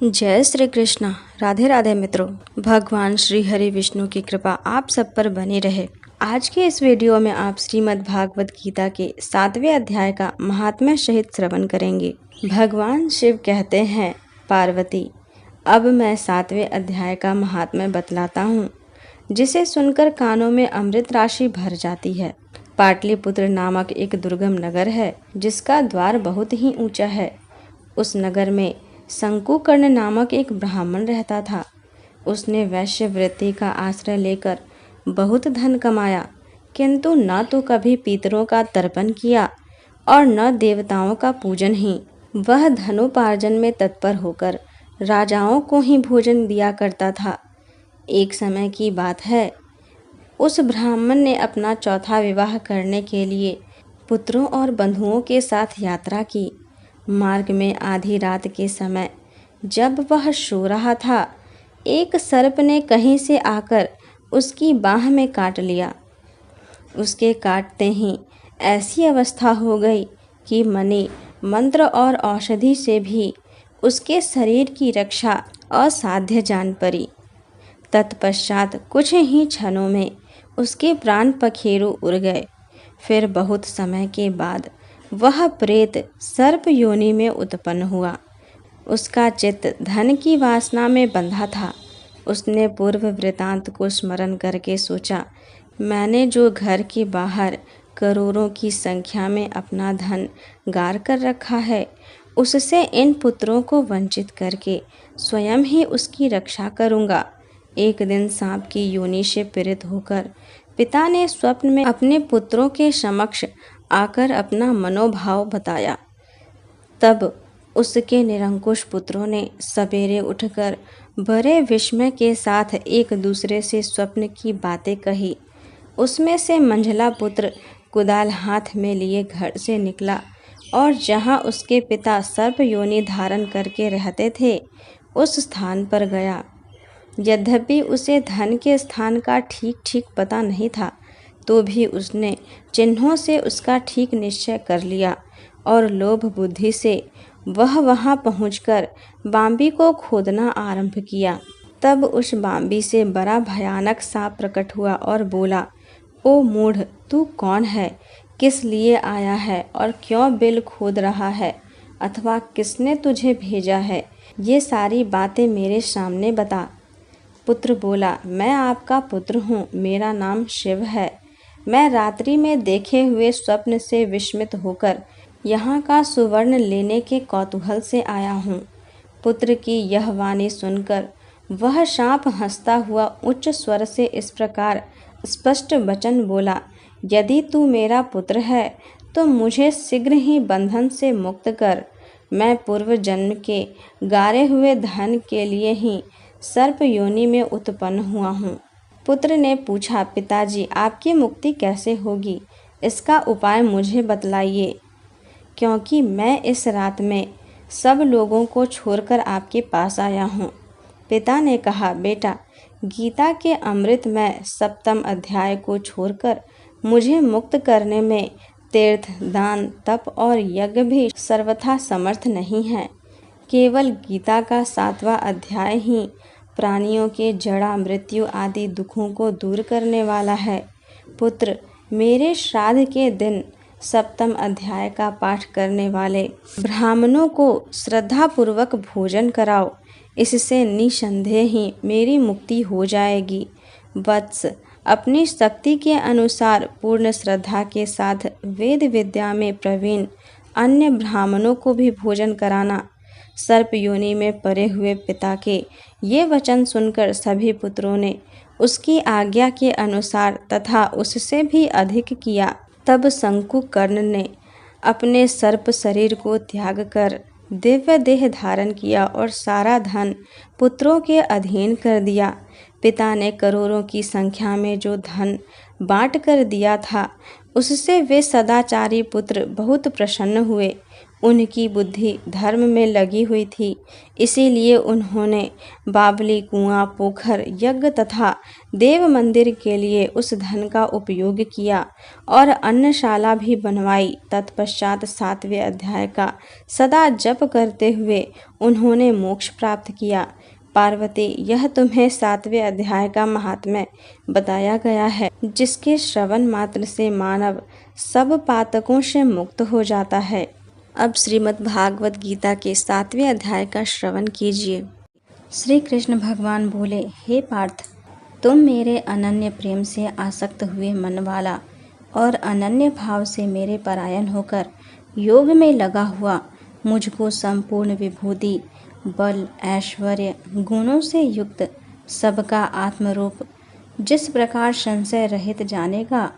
जय श्री कृष्णा। राधे राधे मित्रों। भगवान श्री हरि विष्णु की कृपा आप सब पर बनी रहे। आज के इस वीडियो में आप श्रीमद् भागवत गीता के 7वें अध्याय का महात्म्य सहित श्रवण करेंगे। भगवान शिव कहते हैं, पार्वती, अब मैं 7वें अध्याय का महात्म्य बतलाता हूँ, जिसे सुनकर कानों में अमृत राशि भर जाती है। पाटलिपुत्र नामक एक दुर्गम नगर है, जिसका द्वार बहुत ही ऊंचा है। उस नगर में शंकुकर्ण नामक एक ब्राह्मण रहता था। उसने वैश्य वृत्ति का आश्रय लेकर बहुत धन कमाया, किंतु न तो कभी पितरों का तर्पण किया और न देवताओं का पूजन ही। वह धनोपार्जन में तत्पर होकर राजाओं को ही भोजन दिया करता था। एक समय की बात है, उस ब्राह्मण ने अपना चौथा विवाह करने के लिए पुत्रों और बंधुओं के साथ यात्रा की। मार्ग में आधी रात के समय जब वह सो रहा था, एक सर्प ने कहीं से आकर उसकी बाह में काट लिया। उसके काटते ही ऐसी अवस्था हो गई कि मणि, मंत्र और औषधि से भी उसके शरीर की रक्षा असाध्य जान पड़ी। तत्पश्चात कुछ ही क्षणों में उसके प्राण पखेरु उड़ गए। फिर बहुत समय के बाद वह प्रेत सर्प योनि में उत्पन्न हुआ। उसका चित्त धन की वासना में बंधा था। उसने पूर्व वृतांत को स्मरण करके सोचा, मैंने जो घर के बाहर करोड़ों की संख्या में अपना धन गार कर रखा है, उससे इन पुत्रों को वंचित करके स्वयं ही उसकी रक्षा करूँगा। एक दिन सांप की योनि से पीड़ित होकर पिता ने स्वप्न में अपने पुत्रों के समक्ष आकर अपना मनोभाव बताया। तब उसके निरंकुश पुत्रों ने सवेरे उठकर बड़े विस्मय के साथ एक दूसरे से स्वप्न की बातें कही। उसमें से मंझला पुत्र कुदाल हाथ में लिए घर से निकला और जहाँ उसके पिता सर्प योनि धारण करके रहते थे, उस स्थान पर गया। यद्यपि उसे धन के स्थान का ठीक ठीक पता नहीं था, तो भी उसने चिन्हों से उसका ठीक निश्चय कर लिया और लोभ बुद्धि से वह वहां पहुंचकर बांबी को खोदना आरंभ किया। तब उस बांबी से बड़ा भयानक सांप प्रकट हुआ और बोला, ओ मूढ़, तू कौन है, किस लिए आया है और क्यों बिल खोद रहा है, अथवा किसने तुझे भेजा है? ये सारी बातें मेरे सामने बता। पुत्र बोला, मैं आपका पुत्र हूँ, मेरा नाम शिव है। मैं रात्रि में देखे हुए स्वप्न से विस्मित होकर यहाँ का सुवर्ण लेने के कौतूहल से आया हूँ। पुत्र की यह वाणी सुनकर वह सांप हंसता हुआ उच्च स्वर से इस प्रकार स्पष्ट वचन बोला, यदि तू मेरा पुत्र है तो मुझे शीघ्र ही बंधन से मुक्त कर। मैं पूर्व जन्म के गारे हुए धन के लिए ही सर्प योनि में उत्पन्न हुआ हूँ। पुत्र ने पूछा, पिताजी, आपकी मुक्ति कैसे होगी? इसका उपाय मुझे बतलाइए, क्योंकि मैं इस रात में सब लोगों को छोड़कर आपके पास आया हूँ। पिता ने कहा, बेटा, गीता के अमृतमय 7वें अध्याय को छोड़कर मुझे मुक्त करने में तीर्थ, दान, तप और यज्ञ भी सर्वथा समर्थ नहीं है। केवल गीता का 7वां अध्याय ही प्राणियों के जड़ा, मृत्यु आदि दुखों को दूर करने वाला है। पुत्र, मेरे श्राद्ध के दिन 7वें अध्याय का पाठ करने वाले ब्राह्मणों को श्रद्धापूर्वक भोजन कराओ। इससे निसंदेह ही मेरी मुक्ति हो जाएगी। वत्स, अपनी शक्ति के अनुसार पूर्ण श्रद्धा के साथ वेद विद्या में प्रवीण अन्य ब्राह्मणों को भी भोजन कराना। सर्प योनि में पड़े हुए पिता के ये वचन सुनकर सभी पुत्रों ने उसकी आज्ञा के अनुसार तथा उससे भी अधिक किया। तब शंकुकर्ण ने अपने सर्प शरीर को त्याग कर दिव्य देह धारण किया और सारा धन पुत्रों के अधीन कर दिया। पिता ने करोड़ों की संख्या में जो धन बांट कर दिया था, उससे वे सदाचारी पुत्र बहुत प्रसन्न हुए। उनकी बुद्धि धर्म में लगी हुई थी, इसीलिए उन्होंने बावली, कुआं, पोखर, यज्ञ तथा देव मंदिर के लिए उस धन का उपयोग किया और अन्नशाला भी बनवाई। तत्पश्चात 7वें अध्याय का सदा जप करते हुए उन्होंने मोक्ष प्राप्त किया। पार्वती, यह तुम्हें 7वें अध्याय का महात्म्य बताया गया है, जिसके श्रवण मात्र से मानव सब पातकों से मुक्त हो जाता है। अब श्रीमद् भागवत गीता के 7वें अध्याय का श्रवण कीजिए। श्री कृष्ण भगवान बोले, हे पार्थ, तुम मेरे अनन्य प्रेम से आसक्त हुए मन वाला और अनन्य भाव से मेरे परायण होकर योग में लगा हुआ मुझको संपूर्ण विभूति, बल, ऐश्वर्य, गुणों से युक्त सबका आत्मरूप जिस प्रकार संशय रहित जानेगा,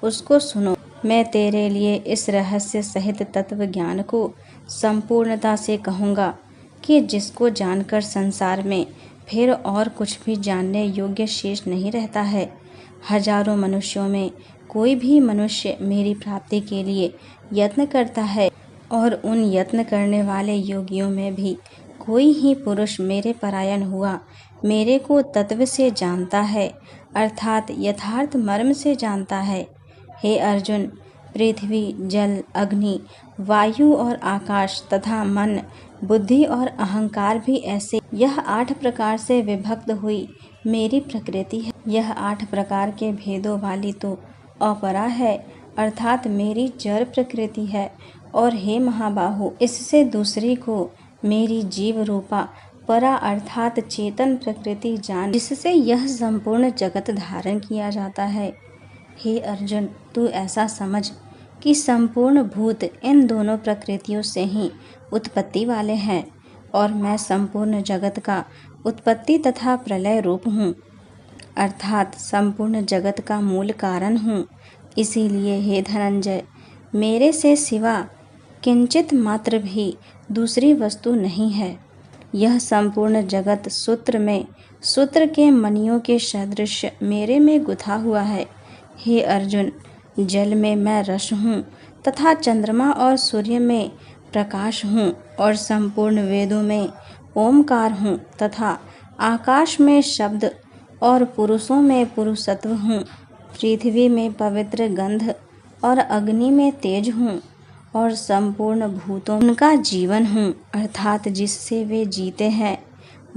उसको सुनो। मैं तेरे लिए इस रहस्य सहित तत्व ज्ञान को संपूर्णता से कहूँगा कि जिसको जानकर संसार में फिर और कुछ भी जानने योग्य शेष नहीं रहता है। हजारों मनुष्यों में कोई भी मनुष्य मेरी प्राप्ति के लिए यत्न करता है और उन यत्न करने वाले योगियों में भी कोई ही पुरुष मेरे परायण हुआ मेरे को तत्व से जानता है, अर्थात यथार्थ मर्म से जानता है। हे अर्जुन, पृथ्वी, जल, अग्नि, वायु और आकाश तथा मन, बुद्धि और अहंकार भी ऐसे यह 8 प्रकार से विभक्त हुई मेरी प्रकृति है। यह 8 प्रकार के भेदों वाली तो अपरा है, अर्थात मेरी जड़ प्रकृति है। और हे महाबाहु, इससे दूसरी को मेरी जीव रूपा परा अर्थात चेतन प्रकृति जान, जिससे यह संपूर्ण जगत धारण किया जाता है। हे अर्जुन, तू ऐसा समझ कि संपूर्ण भूत इन दोनों प्रकृतियों से ही उत्पत्ति वाले हैं और मैं संपूर्ण जगत का उत्पत्ति तथा प्रलय रूप हूँ, अर्थात संपूर्ण जगत का मूल कारण हूँ। इसीलिए हे धनंजय, मेरे से सिवा किंचित मात्र भी दूसरी वस्तु नहीं है। यह संपूर्ण जगत सूत्र में सूत्र के मणियों के सदृश मेरे में गुथा हुआ है। हे अर्जुन, जल में मैं रस हूँ तथा चंद्रमा और सूर्य में प्रकाश हूँ और संपूर्ण वेदों में ओमकार हूँ तथा आकाश में शब्द और पुरुषों में पुरुषत्व हूँ। पृथ्वी में पवित्र गंध और अग्नि में तेज हूँ और संपूर्ण भूतों उनका जीवन हूँ, अर्थात जिससे वे जीते हैं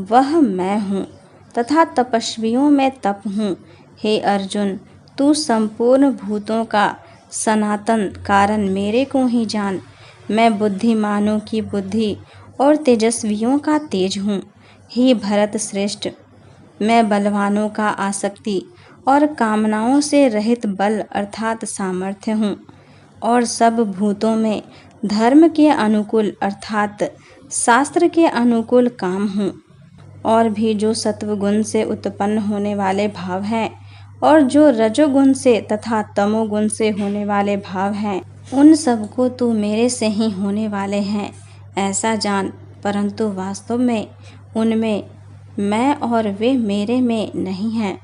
वह मैं हूँ तथा तपस्वियों में तप हूँ। हे अर्जुन, तू संपूर्ण भूतों का सनातन कारण मेरे को ही जान। मैं बुद्धिमानों की बुद्धि और तेजस्वियों का तेज हूँ। हे भरत श्रेष्ठ, मैं बलवानों का आसक्ति और कामनाओं से रहित बल अर्थात सामर्थ्य हूँ और सब भूतों में धर्म के अनुकूल अर्थात शास्त्र के अनुकूल काम हूँ। और भी जो सत्वगुण से उत्पन्न होने वाले भाव हैं और जो रजोगुण से तथा तमोगुण से होने वाले भाव हैं, उन सबको तो मेरे से ही होने वाले हैं ऐसा जान, परंतु वास्तव में उनमें मैं और वे मेरे में नहीं हैं।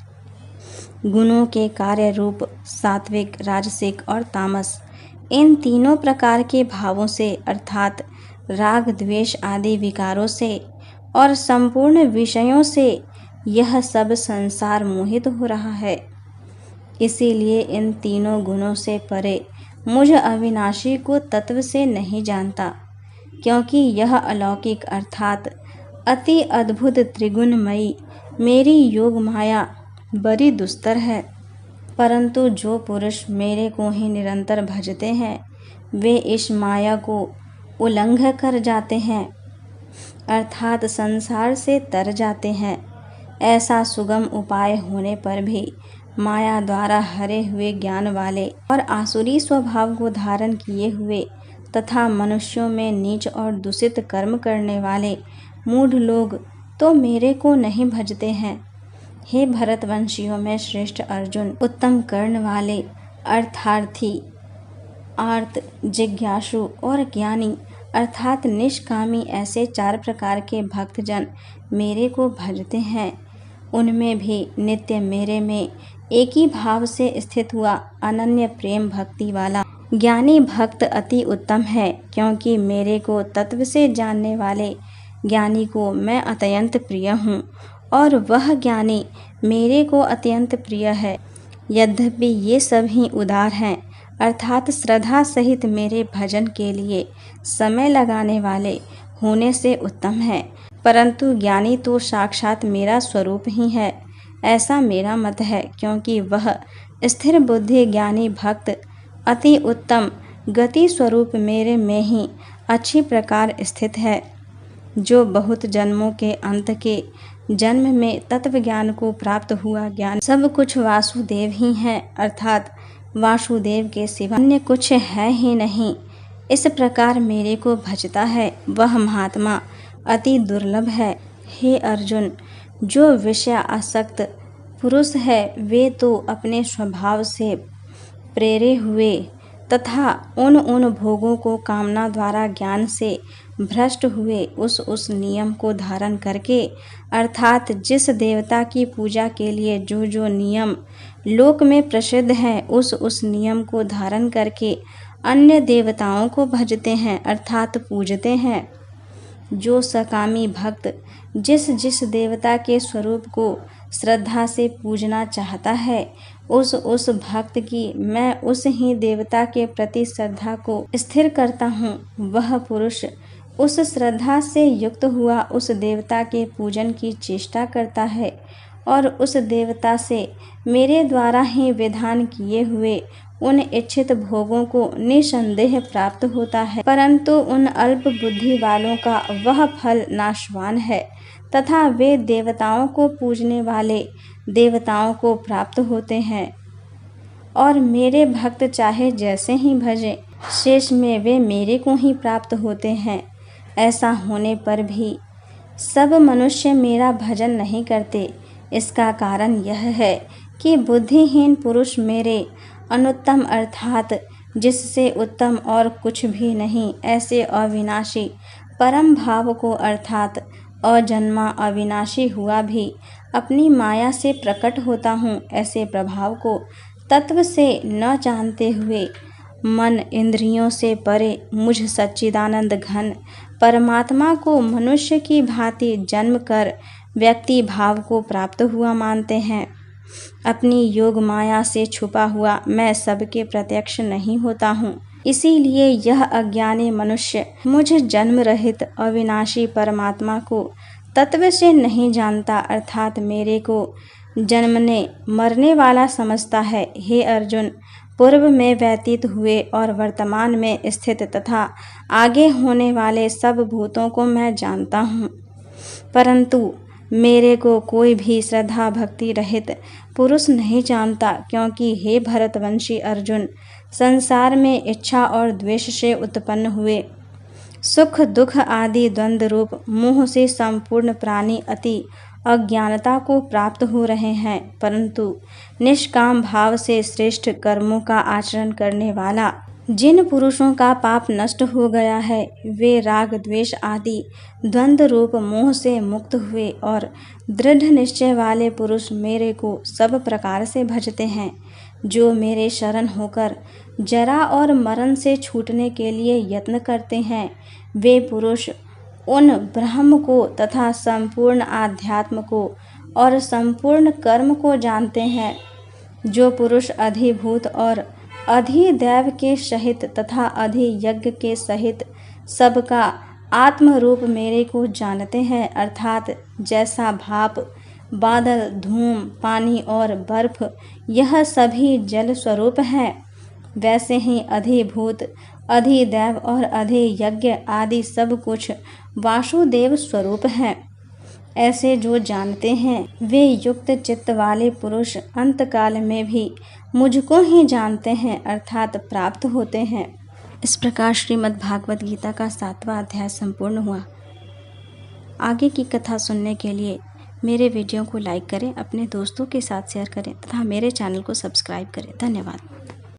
गुणों के कार्य रूप सात्विक, राजसिक और तामस, इन तीनों प्रकार के भावों से अर्थात राग, द्वेष आदि विकारों से और संपूर्ण विषयों से यह सब संसार मोहित हो रहा है। इसीलिए इन तीनों गुणों से परे मुझ अविनाशी को तत्व से नहीं जानता, क्योंकि यह अलौकिक अर्थात अति अद्भुत त्रिगुणमयी मेरी योग माया बड़ी दुस्तर है। परंतु जो पुरुष मेरे को ही निरंतर भजते हैं वे इस माया को उल्लंघ कर जाते हैं, अर्थात संसार से तर जाते हैं। ऐसा सुगम उपाय होने पर भी माया द्वारा हरे हुए ज्ञान वाले और आसुरी स्वभाव को धारण किए हुए तथा मनुष्यों में नीच और दूषित कर्म करने वाले मूढ़ लोग तो मेरे को नहीं भजते हैं। हे भरतवंशियों में श्रेष्ठ अर्जुन, उत्तम कर्ण वाले अर्थार्थी, आर्त, जिज्ञासु और ज्ञानी अर्थात निष्कामी ऐसे 4 प्रकार के भक्तजन मेरे को भजते हैं। उनमें भी नित्य मेरे में एक ही भाव से स्थित हुआ अनन्य प्रेम भक्ति वाला ज्ञानी भक्त अति उत्तम है, क्योंकि मेरे को तत्व से जानने वाले ज्ञानी को मैं अत्यंत प्रिय हूँ और वह ज्ञानी मेरे को अत्यंत प्रिय है। यद्यपि ये सभी उदार हैं, अर्थात श्रद्धा सहित मेरे भजन के लिए समय लगाने वाले होने से उत्तम है, परंतु ज्ञानी तो साक्षात मेरा स्वरूप ही है, ऐसा मेरा मत है, क्योंकि वह स्थिर बुद्धि ज्ञानी भक्त अति उत्तम गति स्वरूप मेरे में ही अच्छी प्रकार स्थित है, जो बहुत जन्मों के अंत के जन्म में तत्व ज्ञान को प्राप्त हुआ ज्ञान सब कुछ वासुदेव ही है, अर्थात वासुदेव के सिवा अन्य कुछ है ही नहीं। इस प्रकार मेरे को भजता है वह महात्मा अति दुर्लभ है। हे अर्जुन, जो विषय आसक्त पुरुष है वे तो अपने स्वभाव से प्रेरे हुए तथा उन भोगों को कामना द्वारा ज्ञान से भ्रष्ट हुए उस नियम को धारण करके, अर्थात जिस देवता की पूजा के लिए जो नियम लोक में प्रसिद्ध है उस नियम को धारण करके अन्य देवताओं को भजते हैं, अर्थात पूजते हैं। जो सकामी भक्त जिस देवता के स्वरूप को श्रद्धा से पूजना चाहता है उस भक्त की मैं उस ही देवता के प्रति श्रद्धा को स्थिर करता हूँ। वह पुरुष उस श्रद्धा से युक्त हुआ उस देवता के पूजन की चेष्टा करता है और उस देवता से मेरे द्वारा ही विधान किए हुए उन इच्छित भोगों को निसंदेह प्राप्त होता है, परंतु उन अल्प बुद्धि वालों का वह फल नाशवान है तथा वे देवताओं को पूजने वाले देवताओं को प्राप्त होते हैं और मेरे भक्त चाहे जैसे ही भजें शेष में वे मेरे को ही प्राप्त होते हैं। ऐसा होने पर भी सब मनुष्य मेरा भजन नहीं करते। इसका कारण यह है कि बुद्धिहीन पुरुष मेरे अनुत्तम अर्थात जिससे उत्तम और कुछ भी नहीं ऐसे अविनाशी परम भाव को अर्थात अजन्मा अविनाशी हुआ भी अपनी माया से प्रकट होता हूँ ऐसे प्रभाव को तत्व से न जानते हुए मन इंद्रियों से परे मुझ सच्चिदानंद घन परमात्मा को मनुष्य की भांति जन्म कर व्यक्ति भाव को प्राप्त हुआ मानते हैं। अपनी योग माया से छुपा हुआ मैं सबके प्रत्यक्ष नहीं होता हूँ, इसीलिए यह अज्ञानी मनुष्य मुझ जन्म रहित अविनाशी परमात्मा को तत्व से नहीं जानता, अर्थात मेरे को जन्मने मरने वाला समझता है। हे अर्जुन, पूर्व में व्यतीत हुए और वर्तमान में स्थित तथा आगे होने वाले सब भूतों को मैं जानता हूँ, परंतु मेरे को कोई भी श्रद्धा भक्ति रहित पुरुष नहीं जानता, क्योंकि हे भरतवंशी अर्जुन, संसार में इच्छा और द्वेष से उत्पन्न हुए सुख दुख आदि द्वंद्व रूप मोह से संपूर्ण प्राणी अति अज्ञानता को प्राप्त हो रहे हैं, परंतु निष्काम भाव से श्रेष्ठ कर्मों का आचरण करने वाला जिन पुरुषों का पाप नष्ट हो गया है वे राग द्वेष आदि द्वंद्व रूप मोह से मुक्त हुए और दृढ़ निश्चय वाले पुरुष मेरे को सब प्रकार से भजते हैं। जो मेरे शरण होकर जरा और मरण से छूटने के लिए यत्न करते हैं वे पुरुष उन ब्रह्म को तथा संपूर्ण आध्यात्म को और संपूर्ण कर्म को जानते हैं। जो पुरुष अधिभूत और अधिदैव के सहित तथा अधियज्ञ के सहित सबका आत्म रूप मेरे को जानते हैं, अर्थात जैसा भाप बादल धूम पानी और बर्फ यह सभी जल स्वरूप हैं, वैसे ही अधिभूत अधिदैव और अधियज्ञ आदि सब कुछ वासुदेव स्वरूप हैं। ऐसे जो जानते हैं वे युक्त चित्त वाले पुरुष अंतकाल में भी मुझको ही जानते हैं, अर्थात प्राप्त होते हैं। इस प्रकार श्रीमद् भागवत गीता का 7वां अध्याय संपूर्ण हुआ। आगे की कथा सुनने के लिए मेरे वीडियो को लाइक करें, अपने दोस्तों के साथ शेयर करें तथा मेरे चैनल को सब्सक्राइब करें। धन्यवाद।